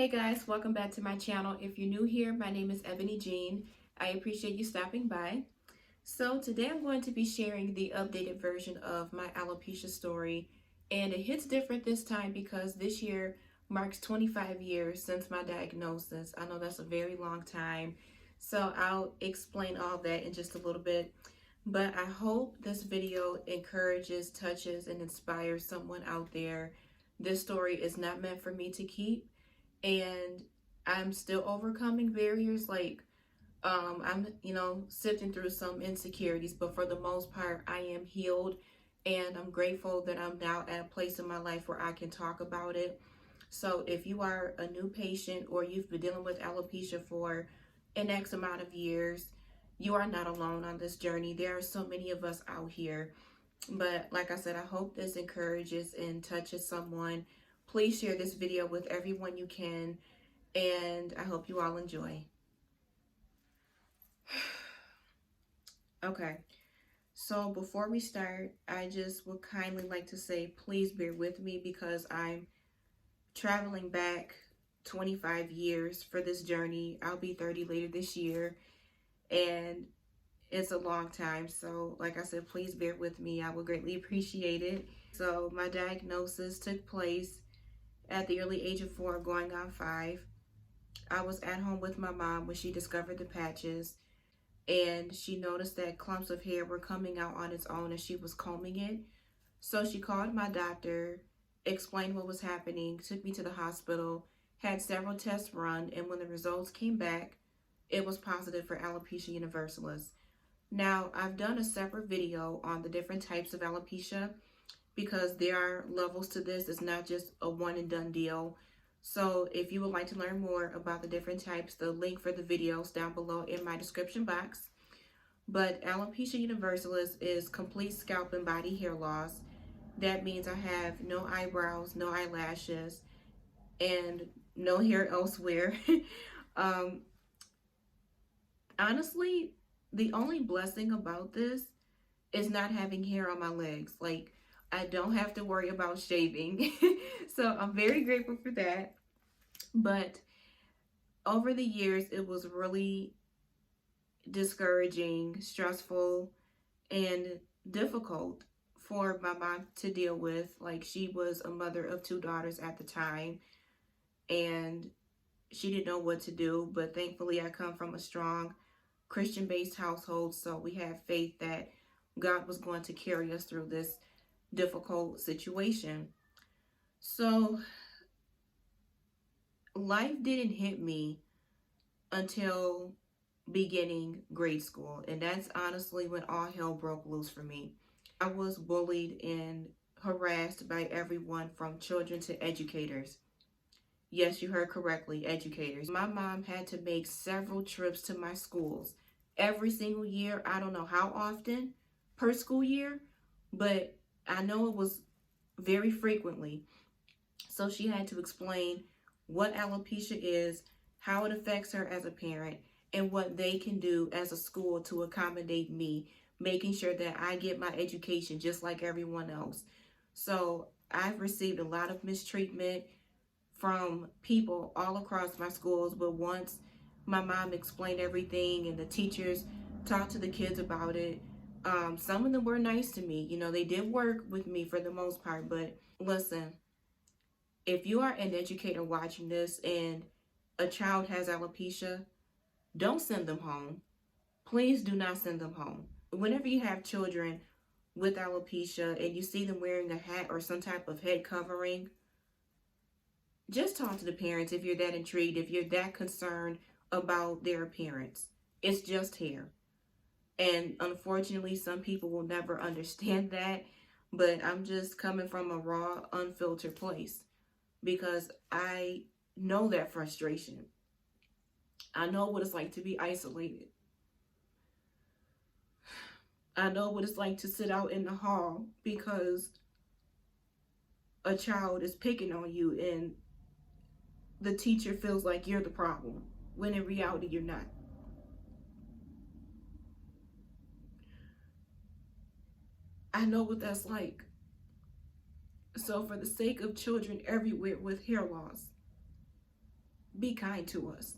Hey guys, welcome back to my channel. If you're new here, my name is Ebony Jean. I appreciate you stopping by. So today I'm going to be sharing the updated version of my alopecia story, and it hits different this time because this year marks 25 years since my diagnosis. I know that's a very long time, so I'll explain all that in just a little bit. But I hope this video encourages, touches, and inspires someone out there. This story is not meant for me to keep, and I'm still overcoming barriers. I'm sifting through some insecurities, but for the most part I am healed, and I'm grateful that I'm now at a place in my life where I can talk about it. So if you are a new patient or you've been dealing with alopecia for an X amount of years, you are not alone on this journey. There are so many of us out here. But like I said, I hope this encourages and touches someone. Please share this video with everyone you can, and I hope you all enjoy. Okay, so before we start, I just would kindly like to say, please bear with me because I'm traveling back 25 years for this journey. I'll be 30 later this year, and it's a long time. So like I said, please bear with me. I would greatly appreciate it. So my diagnosis took place at the early age of 4, going on 5. I was at home with my mom when she discovered the patches, and she noticed that clumps of hair were coming out on its own as she was combing it. So she called my doctor, explained what was happening, took me to the hospital, had several tests run, and when the results came back, it was positive for alopecia universalis. Now, I've done a separate video on the different types of alopecia because there are levels to this. It's not just a one and done deal. So if you would like to learn more about the different types, the link for the videos down below in my description box. But alopecia universalis is complete scalp and body hair loss. That means I have no eyebrows, no eyelashes, and no hair elsewhere. Honestly, the only blessing about this is not having hair on my legs. Like, I don't have to worry about shaving. So I'm very grateful for that. But over the years, it was really discouraging, stressful, and difficult for my mom to deal with. Like, she was a mother of 2 daughters at the time, and she didn't know what to do. But thankfully, I come from a strong Christian-based household, so we have faith that God was going to carry us through this difficult situation. So life didn't hit me until beginning grade school, and that's honestly when all hell broke loose for me. I was bullied and harassed by everyone from children to educators. Yes, you heard correctly, educators. My mom had to make several trips to my schools every single year. I don't know how often per school year, but I know it was very frequently. So she had to explain what alopecia is, how it affects her as a parent, and what they can do as a school to accommodate me, making sure that I get my education just like everyone else. So I've received a lot of mistreatment from people all across my schools, but once my mom explained everything and the teachers talked to the kids about it, some of them were nice to me. You know, they did work with me for the most part. But listen, if you are an educator watching this and a child has alopecia, don't send them home. Please do not send them home. Whenever you have children with alopecia and you see them wearing a hat or some type of head covering, just talk to the parents if you're that intrigued, if you're that concerned about their appearance. It's just hair. And unfortunately, some people will never understand that, but I'm just coming from a raw, unfiltered place because I know that frustration. I know what it's like to be isolated. I know what it's like to sit out in the hall because a child is picking on you and the teacher feels like you're the problem, when in reality you're not. I know what that's like. So for the sake of children everywhere with hair loss, be kind to us.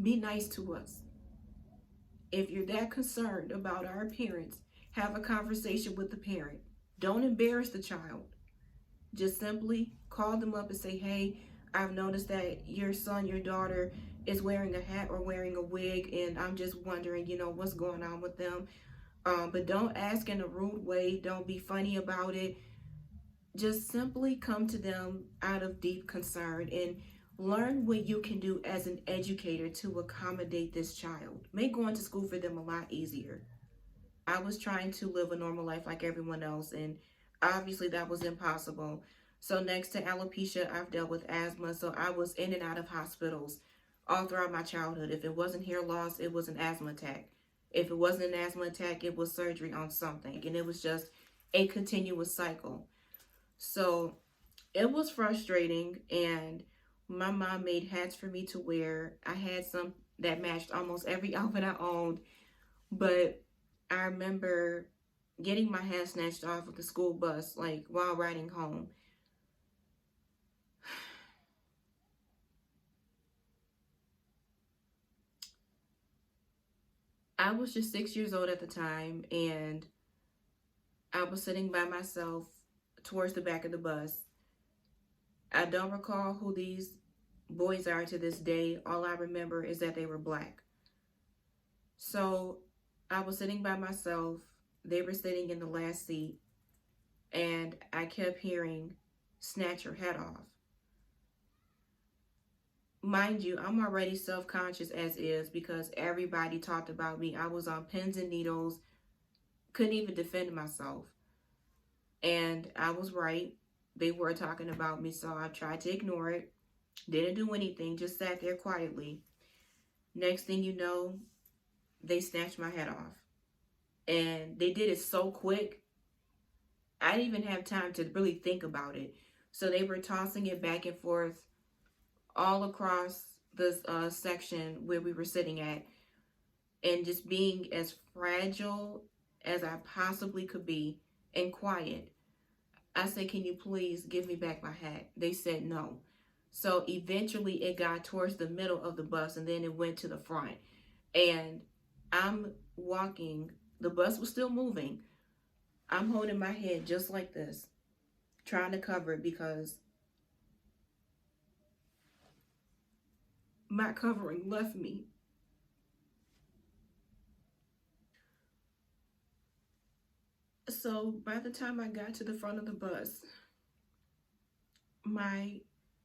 Be nice to us. If you're that concerned about our appearance, have a conversation with the parent. Don't embarrass the child. Just simply call them up and say, hey, I've noticed that your son, your daughter is wearing a hat or wearing a wig, and I'm just wondering, what's going on with them. But don't ask in a rude way. Don't be funny about it. Just simply come to them out of deep concern and learn what you can do as an educator to accommodate this child. Make going to school for them a lot easier. I was trying to live a normal life like everyone else, and obviously that was impossible. So next to alopecia, I've dealt with asthma, so I was in and out of hospitals all throughout my childhood. If it wasn't hair loss, it was an asthma attack. If it wasn't an asthma attack, it was surgery on something, and it was just a continuous cycle. So it was frustrating, and my mom made hats for me to wear. I had some that matched almost every outfit I owned, but I remember getting my hat snatched off of the school bus, like while riding home. I was just 6 years old at the time, and I was sitting by myself towards the back of the bus. I don't recall who these boys are to this day. All I remember is that they were black. So I was sitting by myself. They were sitting in the last seat, and I kept hearing, snatch your hat off. Mind you, I'm already self-conscious as is because everybody talked about me. I was on pins and needles, couldn't even defend myself. And I was right. They were talking about me, so I tried to ignore it. Didn't do anything, just sat there quietly. Next thing you know, they snatched my head off. And they did it so quick, I didn't even have time to really think about it. So they were tossing it back and forth all across this section where we were sitting at, and just being as fragile as I possibly could be and quiet. I said, can you please give me back my hat? They said no. So eventually it got towards the middle of the bus, and then it went to the front. And I'm walking, the bus was still moving. I'm holding my head just like this, trying to cover it because my covering left me. So by the time I got to the front of the bus, my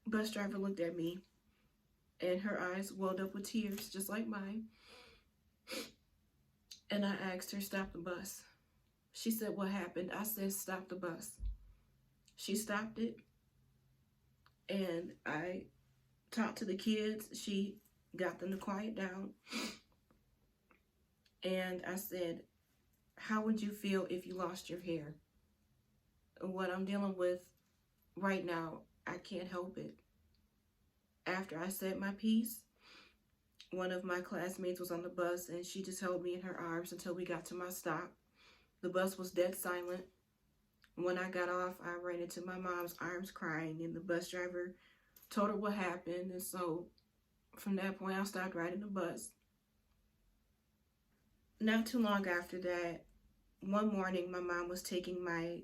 bus driver looked at me, and her eyes welled up with tears just like mine. And I asked her, stop the bus. She said, what happened? I said, stop the bus. She stopped it, and I talked to the kids. She got them to quiet down. And I said, how would you feel if you lost your hair? What I'm dealing with right now, I can't help it. After I said my piece, one of my classmates was on the bus, and she just held me in her arms until we got to my stop. The bus was dead silent. When I got off, I ran into my mom's arms crying, and the bus driver told her what happened. And so from that point, I stopped riding the bus. Not too long after that, one morning, my mom was taking my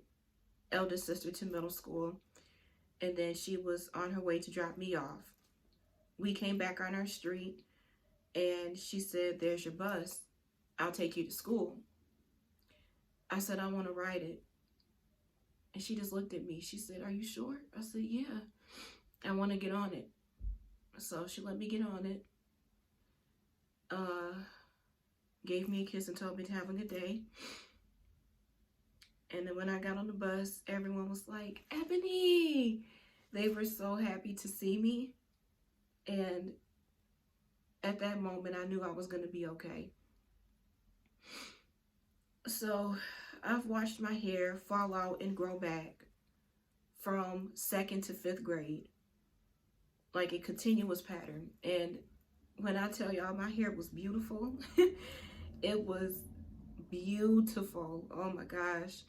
eldest sister to middle school, and then she was on her way to drop me off. We came back on our street, and she said, there's your bus. I'll take you to school. I said, I want to ride it. And she just looked at me. She said, are you sure? I said, yeah, I want to get on it. So she let me get on it. Gave me a kiss and told me to have a good day. And then when I got on the bus, everyone was like, Ebony! They were so happy to see me. And at that moment, I knew I was going to be okay. So I've watched my hair fall out and grow back from 2nd to 5th grade, like a continuous pattern. And when I tell y'all my hair was beautiful, it was beautiful. Oh my gosh.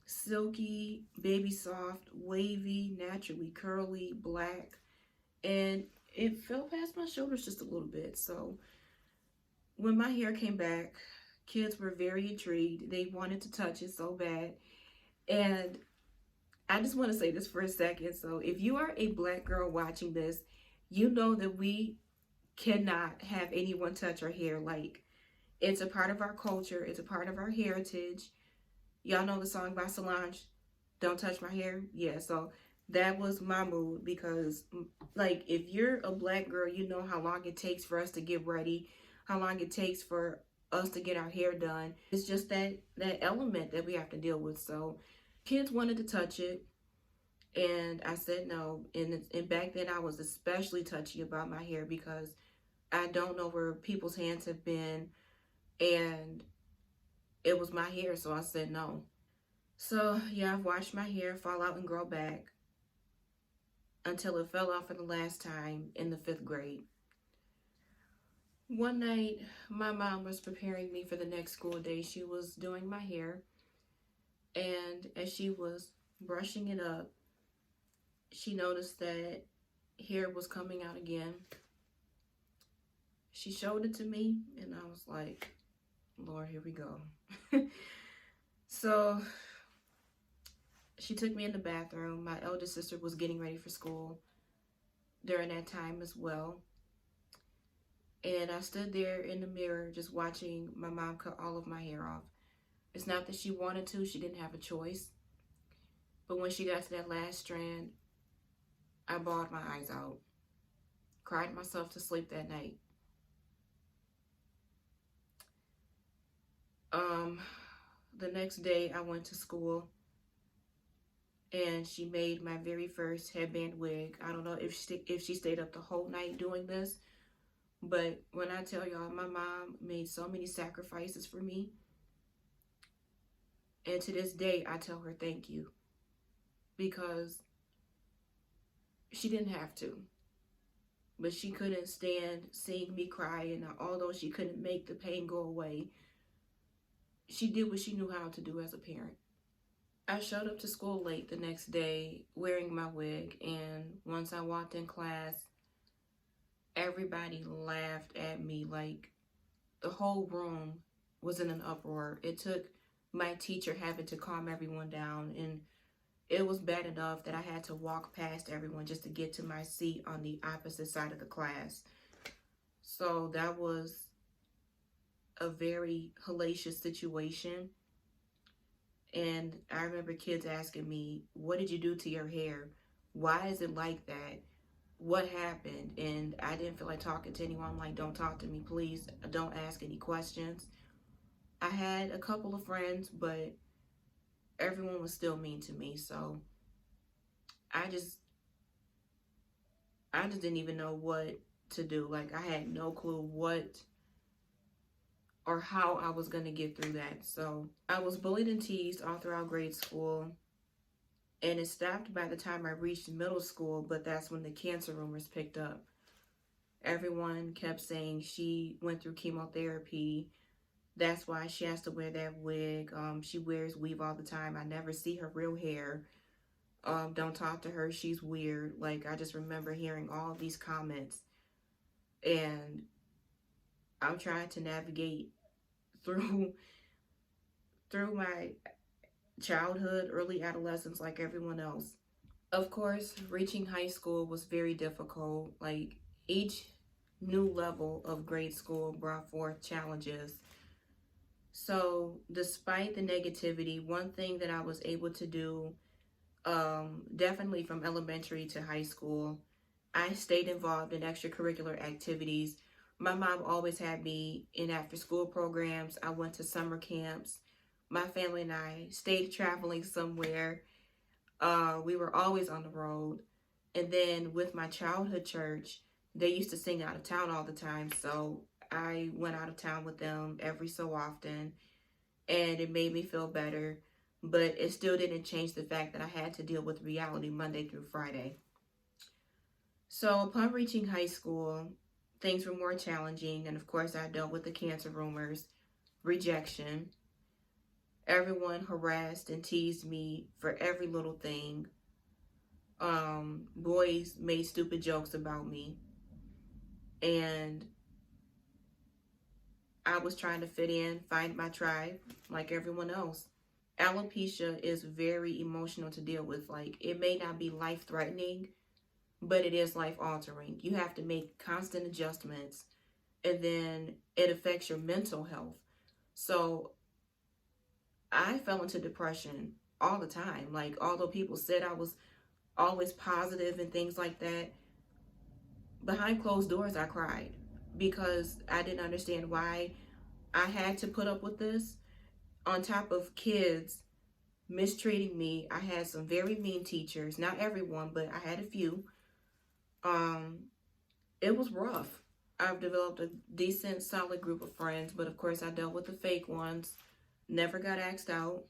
Silky, baby soft, wavy, naturally curly, black. And it fell past my shoulders just a little bit. So when my hair came back, kids were very intrigued. They wanted to touch it so bad. And I just want to say this for a second. So if you are a black girl watching this, you know that we cannot have anyone touch our hair. Like, it's a part of our culture, it's a part of our heritage. Y'all know the song by Solange, Don't Touch My Hair? Yeah, so that was my mood because, like, if you're a black girl, you know how long it takes for us to get ready, how long it takes for us to get our hair done. It's just that element that we have to deal with. So kids wanted to touch it, and I said no. And back then I was especially touchy about my hair because I don't know where people's hands have been, and it was my hair, so I said no. So yeah, I've watched my hair fall out and grow back until it fell out for the last time in the 5th grade. One night, my mom was preparing me for the next school day. She was doing my hair, and as she was brushing it up, she noticed that hair was coming out again. She showed it to me, and I was like, Lord, here we go. So she took me in the bathroom. My eldest sister was getting ready for school during that time as well. And I stood there in the mirror just watching my mom cut all of my hair off. It's not that she wanted to, she didn't have a choice. But when she got to that last strand, I bawled my eyes out. Cried myself to sleep that night. The next day I went to school, and she made my very first headband wig. I don't know if she stayed up the whole night doing this, but when I tell y'all, my mom made so many sacrifices for me, and to this day I tell her thank you, because she didn't have to, but she couldn't stand seeing me cry, and although she couldn't make the pain go away, she did what she knew how to do as a parent. I showed up to school late the next day wearing my wig, and once I walked in class, everybody laughed at me. Like, the whole room was in an uproar. It took my teacher having to calm everyone down, and it was bad enough that I had to walk past everyone just to get to my seat on the opposite side of the class. So that was a very hellacious situation. And I remember kids asking me, what did you do to your hair? Why is it like that? What happened? And I didn't feel like talking to anyone. I'm like, don't talk to me, please. Don't ask any questions. I had a couple of friends, but everyone was still mean to me. So I just didn't even know what to do. Like, I had no clue what or how I was going to get through that. So I was bullied and teased all throughout grade school, and it stopped by the time I reached middle school, but that's when the cancer rumors picked up. Everyone kept saying she went through chemotherapy. That's why she has to wear that wig. She wears weave all the time. I never see her real hair. Don't talk to her. She's weird. Like, I just remember hearing all of these comments, and I'm trying to navigate through my childhood, early adolescence like everyone else. Of course, reaching high school was very difficult. Like, each new level of grade school brought forth challenges. So despite the negativity, one thing that I was able to do, definitely from elementary to high school, I stayed involved in extracurricular activities. My mom always had me in after school programs. I went to summer camps. My family and I stayed traveling somewhere. We were always on the road. And then with my childhood church, they used to sing out of town all the time. So I went out of town with them every so often, and it made me feel better. But it still didn't change the fact that I had to deal with reality Monday through Friday. So upon reaching high school, things were more challenging. And of course, I dealt with the cancer rumors, rejection. Everyone harassed and teased me for every little thing. Boys made stupid jokes about me. and I was trying to fit in, find my tribe like everyone else. Alopecia is very emotional to deal with. Like, it may not be life threatening, but it is life altering. You have to make constant adjustments, and then it affects your mental health. So I fell into depression all the time. Like, although people said I was always positive and things like that, behind closed doors, I cried because I didn't understand why I had to put up with this. On top of kids mistreating me, I had some very mean teachers. Not everyone, but I had a few. Um, it was rough. I've developed a decent, solid group of friends, but of course, I dealt with the fake ones. Never got asked out.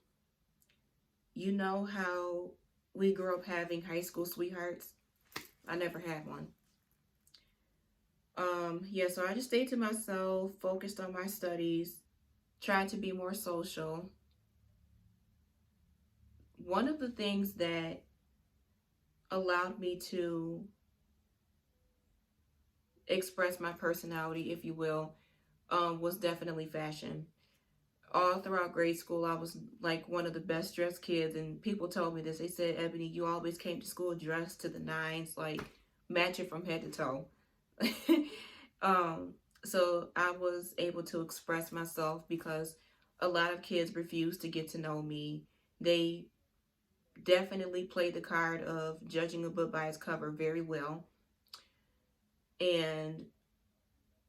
You know how we grew up having high school sweethearts? I never had one. Yeah, so I just stayed to myself, focused on my studies, tried to be more social. One of the things that allowed me to express my personality, if you will, was definitely fashion. All throughout grade school, I was like one of the best dressed kids, and people told me this. They said, Ebony, you always came to school dressed to the nines, like matching from head to toe. um, so I was able to express myself because a lot of kids refused to get to know me. They definitely played the card of judging a book by its cover very well. And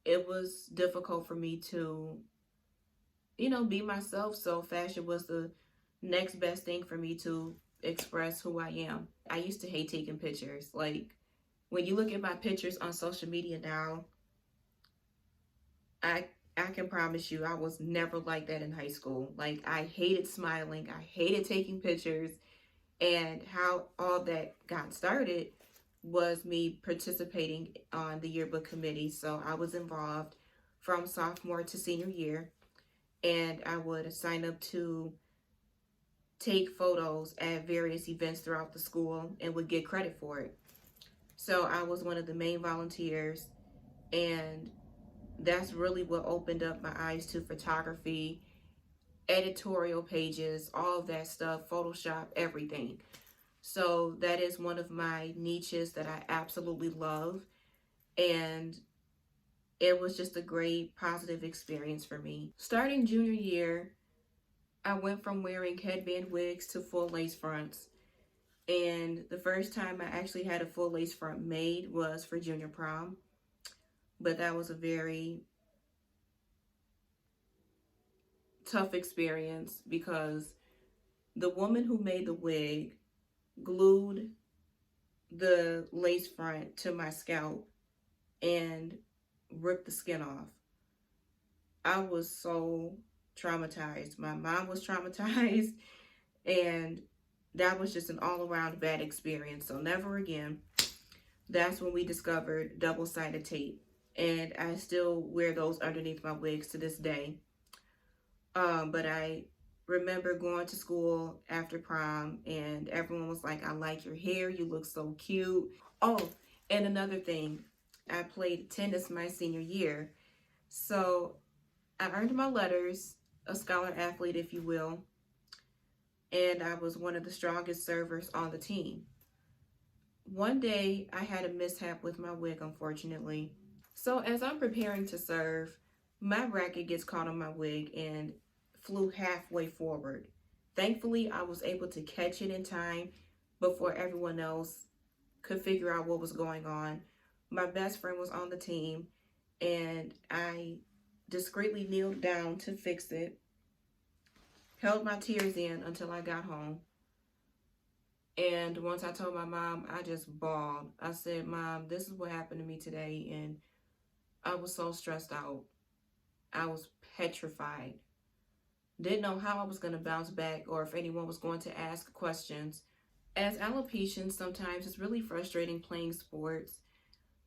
it was difficult for me to, be myself. So fashion was the next best thing for me to express who I am. I used to hate taking pictures. Like, when you look at my pictures on social media now, I I can promise you I was never like that in high school. Like, I hated smiling, I hated taking pictures, and how all that got started was me participating on the yearbook committee. So I was involved from sophomore to senior year, and I would sign up to take photos at various events throughout the school and would get credit for it. So I was one of the main volunteers, and that's really what opened up my eyes to photography, editorial pages, all of that stuff, Photoshop, everything. So that is one of my niches that I absolutely love. And it was just a great positive experience for me. Starting junior year, I went from wearing headband wigs to full lace fronts. And the first time I actually had a full lace front made was for junior prom. But that was a very tough experience because the woman who made the wig glued the lace front to my scalp and ripped the skin off. I was so traumatized. My mom was traumatized, and that was just an all around bad experience. So, never again. That's when we discovered double sided tape, and I still wear those underneath my wigs to this day. But I remember going to school after prom, and everyone was like, I like your hair, you look so cute. Oh, and another thing, I played tennis my senior year. So I earned my letters, a scholar athlete, if you will, and I was one of the strongest servers on the team. One day, I had a mishap with my wig, unfortunately. So as I'm preparing to serve, my racket gets caught on my wig and flew halfway forward. Thankfully, I was able to catch it in time before everyone else could figure out what was going on. My best friend was on the team, and I discreetly kneeled down to fix it, held my tears in until I got home. And once I told my mom, I just bawled. I said, Mom, this is what happened to me today. And I was so stressed out. I was petrified. Didn't know how I was going to bounce back or if anyone was going to ask questions. As alopecians, sometimes it's really frustrating playing sports,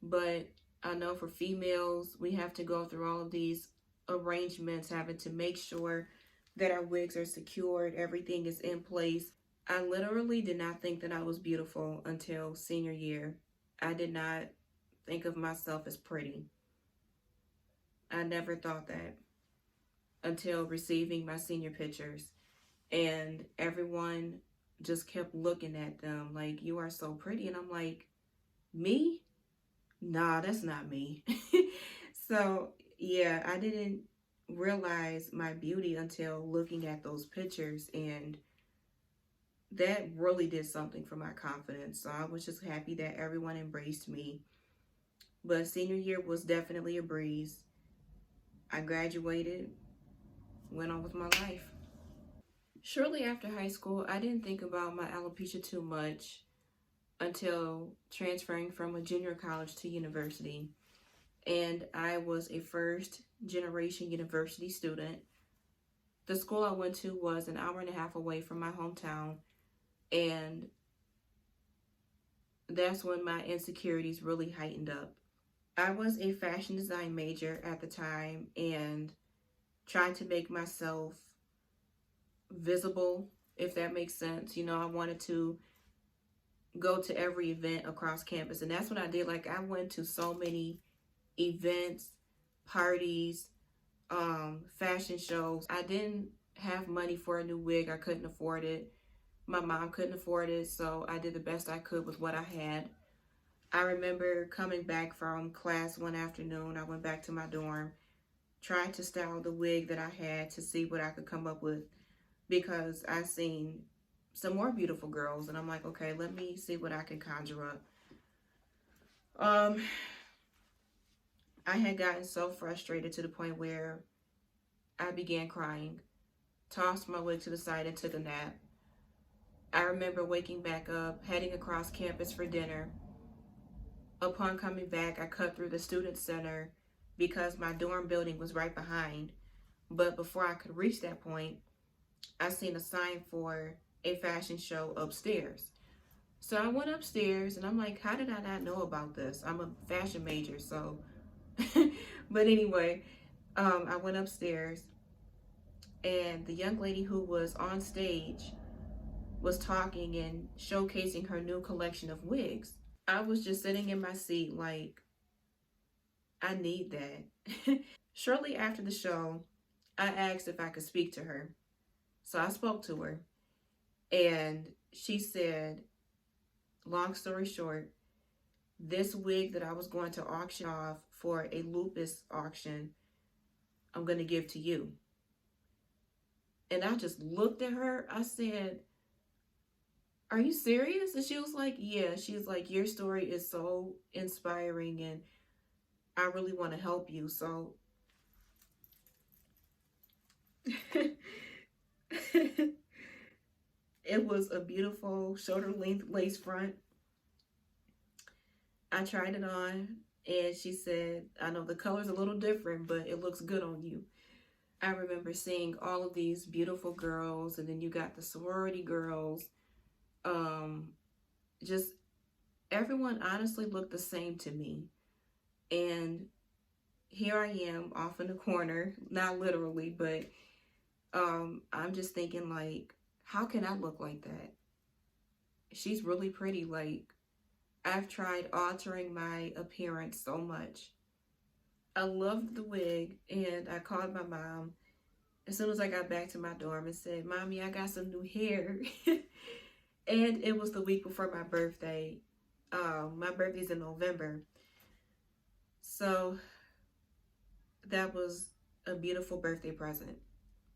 but I know for females, we have to go through all of these arrangements, having to make sure that our wigs are secured, everything is in place. I literally did not think that I was beautiful until senior year. I did not think of myself as pretty. I never thought that until receiving my senior pictures. And everyone just kept looking at them like, you are so pretty. And I'm like, me? Nah, that's not me. So, yeah, I didn't realize my beauty until looking at those pictures. And that really did something for my confidence. So I was just happy that everyone embraced me. But senior year was definitely a breeze. I graduated, went on with my life. Shortly after high school, I didn't think about my alopecia too much until transferring from a junior college to university. And I was a first generation university student. The school I went to was an hour and a half away from my hometown, and that's when my insecurities really heightened up. I was a fashion design major at the time and trying to make myself visible, if that makes sense. You know, I wanted to go to every event across campus, and that's what I did. Like, I went to so many events, parties, fashion shows. I didn't have money for a new wig. I couldn't afford it. My mom couldn't afford it, so I did the best I could with what I had. I remember coming back from class one afternoon. I went back to my dorm, tried to style the wig that I had to see what I could come up with, because I seen some more beautiful girls, and I'm like, okay, let me see what I can conjure up. I had gotten so frustrated to the point where I began crying, tossed my wig to the side, and took a nap. I remember waking back up, heading across campus for dinner. Upon coming back, I cut through the student center because my dorm building was right behind. But before I could reach that point, I seen a sign for a fashion show upstairs. So I went upstairs and I'm like, how did I not know about this? I'm a fashion major, so. But anyway, I went upstairs and the young lady who was on stage was talking and showcasing her new collection of wigs. I was just sitting in my seat like, I need that. Shortly after the show, I asked if I could speak to her. So I spoke to her and she said, long story short, this wig that I was going to auction off for a lupus auction, I'm going to give to you. And I just looked at her. I said, are you serious? And she was like, yeah. She's like, your story is so inspiring and I really want to help you. So it was a beautiful shoulder length lace front. I tried it on and she said, I know the color's a little different, but it looks good on you. I remember seeing all of these beautiful girls, and then you got the sorority girls. Just everyone honestly looked the same to me. And here I am off in the corner, not literally, but I'm just thinking like, how can I look like that? She's really pretty. Like, I've tried altering my appearance so much. I loved the wig, and I called my mom as soon as I got back to my dorm and said, Mommy, I got some new hair. And it was the week before my birthday. My birthday's in November. So that was a beautiful birthday present.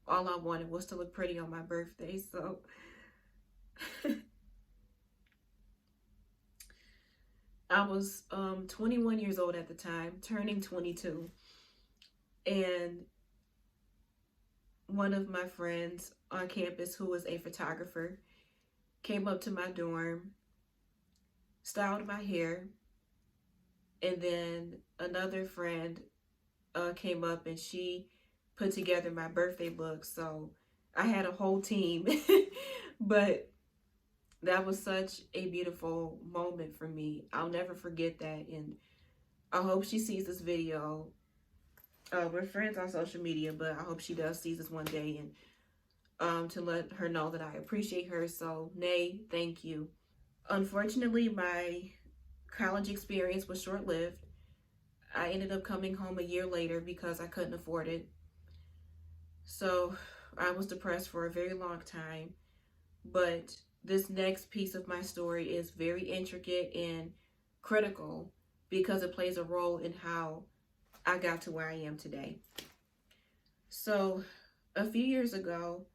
All I wanted was to look pretty on my birthday. So I was 21 years old at the time, turning 22. And one of my friends on campus who was a photographer came up to my dorm, styled my hair, and then another friend came up and she put together my birthday look. So I had a whole team. But that was such a beautiful moment for me. I'll never forget that, and I hope she sees this video. We're friends on social media, but I hope she does see this one day, and to let her know that I appreciate her. So, Nay, thank you. Unfortunately, my college experience was short-lived. I ended up coming home a year later because I couldn't afford it. So I was depressed for a very long time. But this next piece of my story is very intricate and critical because it plays a role in how I got to where I am today. So a few years ago,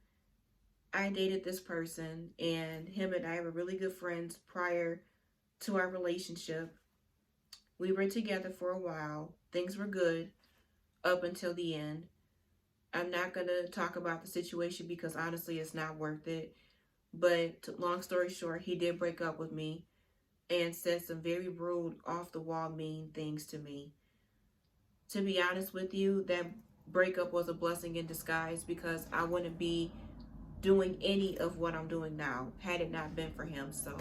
I dated this person, and him and I were really good friends prior to our relationship. We were together for a while. Things were good up until the end. I'm not going to talk about the situation because honestly, it's not worth it. But long story short, he did break up with me and said some very rude, off the wall, mean things to me. To be honest with you, that breakup was a blessing in disguise because I wouldn't be doing any of what I'm doing now had it not been for him. So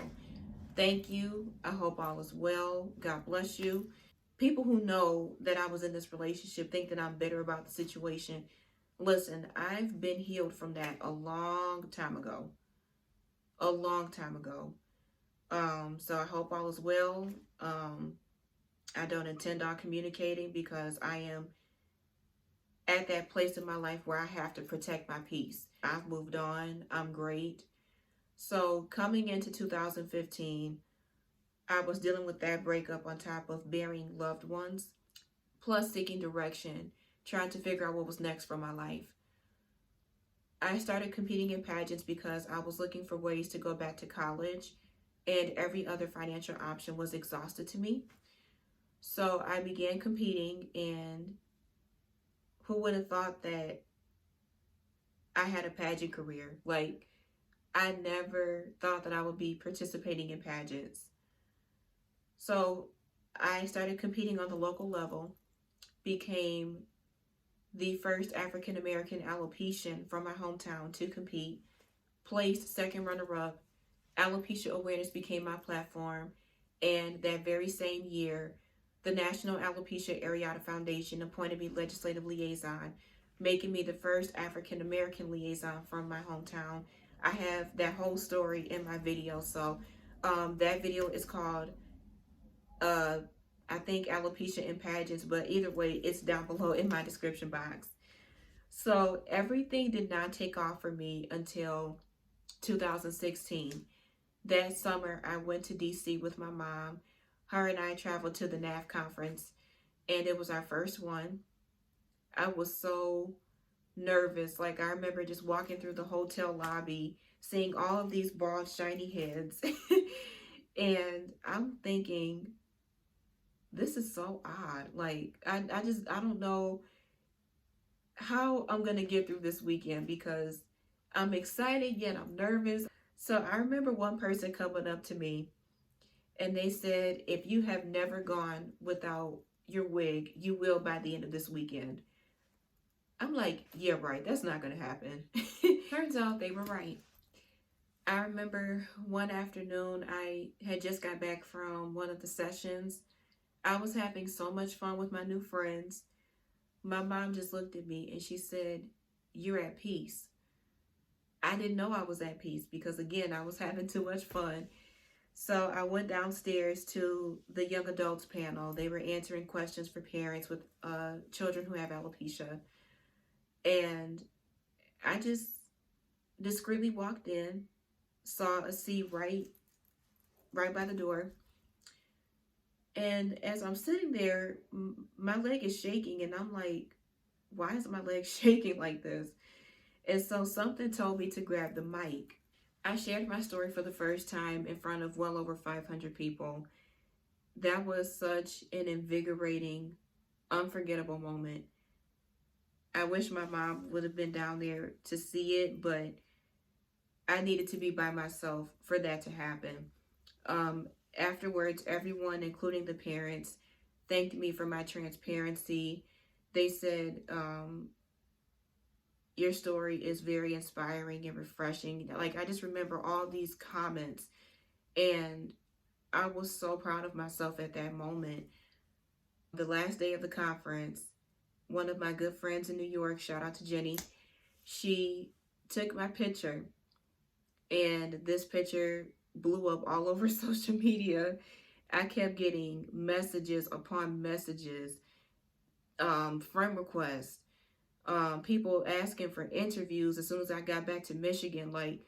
thank you. I hope all is well. God bless you. People who know that I was in this relationship think that I'm bitter about the situation. Listen, I've been healed from that a long time ago. A long time ago. So I hope all is well. I don't intend on communicating because I am at that place in my life where I have to protect my peace. I've moved on. I'm great. So coming into 2015, I was dealing with that breakup on top of burying loved ones, plus seeking direction, trying to figure out what was next for my life. I started competing in pageants because I was looking for ways to go back to college, and every other financial option was exhausted to me. So I began competing, and who would have thought that I had a pageant career? Like, I never thought that I would be participating in pageants. So I started competing on the local level, became the first African American alopecian from my hometown to compete, placed second runner up. Alopecia awareness became my platform, and that very same year, the National Alopecia Areata Foundation appointed me legislative liaison, making me the first African American liaison from my hometown. I have that whole story in my video, so that video is called I think alopecia in pageants, but either way, it's down below in my description box. So everything did not take off for me until 2016. That summer, I went to DC with my mom. Her and I traveled to the NAF conference, and it was our first one. I was so nervous. Like, I remember just walking through the hotel lobby, seeing all of these bald, shiny heads. And I'm thinking, this is so odd. Like, I don't know how I'm going to get through this weekend because I'm excited, yet I'm nervous. So I remember one person coming up to me and they said, if you have never gone without your wig, you will by the end of this weekend. I'm like, yeah, right. That's not going to happen. Turns out they were right. I remember one afternoon, I had just got back from one of the sessions. I was having so much fun with my new friends. My mom just looked at me and she said, you're at peace. I didn't know I was at peace because, again, I was having too much fun. So I went downstairs to the young adults panel. They were answering questions for parents with children who have alopecia. And I just discreetly walked in, saw a seat right by the door. And as I'm sitting there, my leg is shaking, and I'm like, why is my leg shaking like this? And so something told me to grab the mic. I shared my story for the first time in front of well over 500 people. That was such an invigorating, unforgettable moment. I wish my mom would have been down there to see it, but I needed to be by myself for that to happen. Afterwards, everyone, including the parents, thanked me for my transparency. They said, your story is very inspiring and refreshing. Like, I just remember all these comments, and I was so proud of myself at that moment. The last day of the conference, one of my good friends in New York, shout out to Jenny, she took my picture, and this picture blew up all over social media. I kept getting messages upon messages friend requests, people asking for interviews as soon as I got back to Michigan. Like,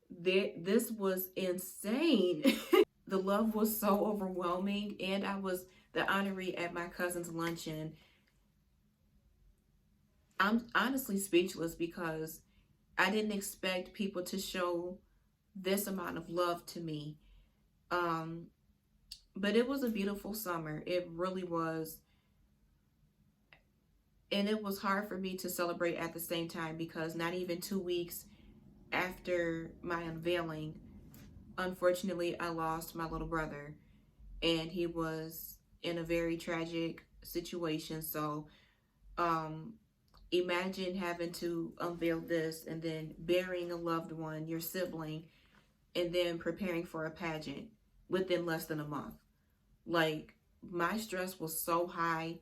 this was insane. The love was so overwhelming, and I was the honoree at my cousin's luncheon. I'm honestly speechless because I didn't expect people to show this amount of love to me. Um, but it was a beautiful summer. It really was. And it was hard for me to celebrate at the same time because not even 2 weeks after my unveiling, unfortunately, I lost my little brother. And he was in a very tragic situation. So, um, imagine having to unveil this and then burying a loved one, your sibling, and then preparing for a pageant within less than a month. Like, my stress was so high,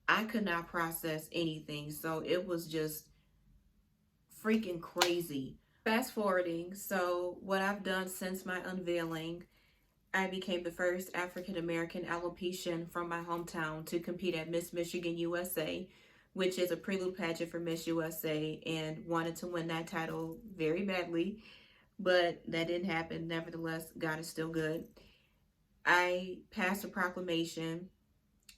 I could not process anything. So it was just freaking crazy. Fast forwarding, so what I've done since my unveiling, I became the first African American alopecian from my hometown to compete at Miss Michigan USA, which is a prelude pageant for Miss USA, and wanted to win that title very badly, but that didn't happen. Nevertheless, God is still good. I passed a proclamation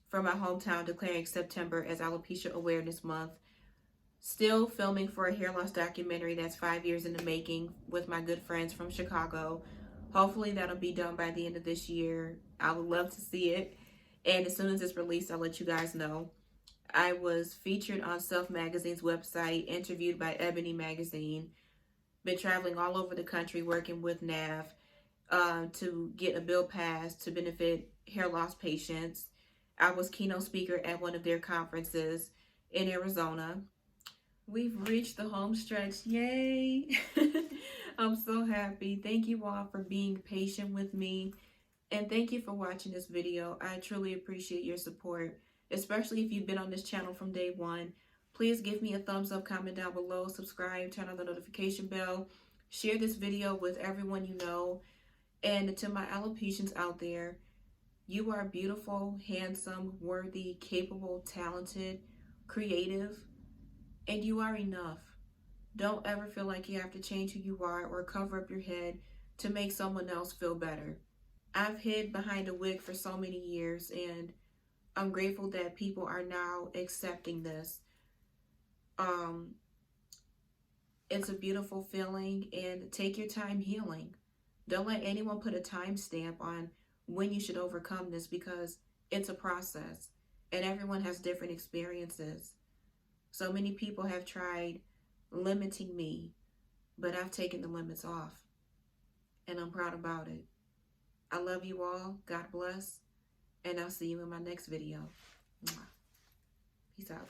from my hometown declaring September as Alopecia Awareness Month. Still filming for a hair loss documentary that's 5 years in the making with my good friends from Chicago. Hopefully that'll be done by the end of this year. I would love to see it. And as soon as it's released, I'll let you guys know. I was featured on Self Magazine's website, interviewed by Ebony magazine. Been traveling all over the country working with NAV to get a bill passed to benefit hair loss patients. I was keynote speaker at one of their conferences in Arizona. We've reached the home stretch. Yay! I'm so happy. Thank you all for being patient with me. And thank you for watching this video. I truly appreciate your support, especially if you've been on this channel from day one. Please give me a thumbs up, comment down below, subscribe, turn on the notification bell, share this video with everyone you know. And to my alopecians out there, you are beautiful, handsome, worthy, capable, talented, creative, and you are enough. Don't ever feel like you have to change who you are or cover up your head to make someone else feel better. I've hid behind a wig for so many years, and I'm grateful that people are now accepting this. It's a beautiful feeling, and take your time healing. Don't let anyone put a timestamp on when you should overcome this, because it's a process and everyone has different experiences. So many people have tried limiting me, but I've taken the limits off, and I'm proud about it. I love you all. God bless. And I'll see you in my next video. Peace out.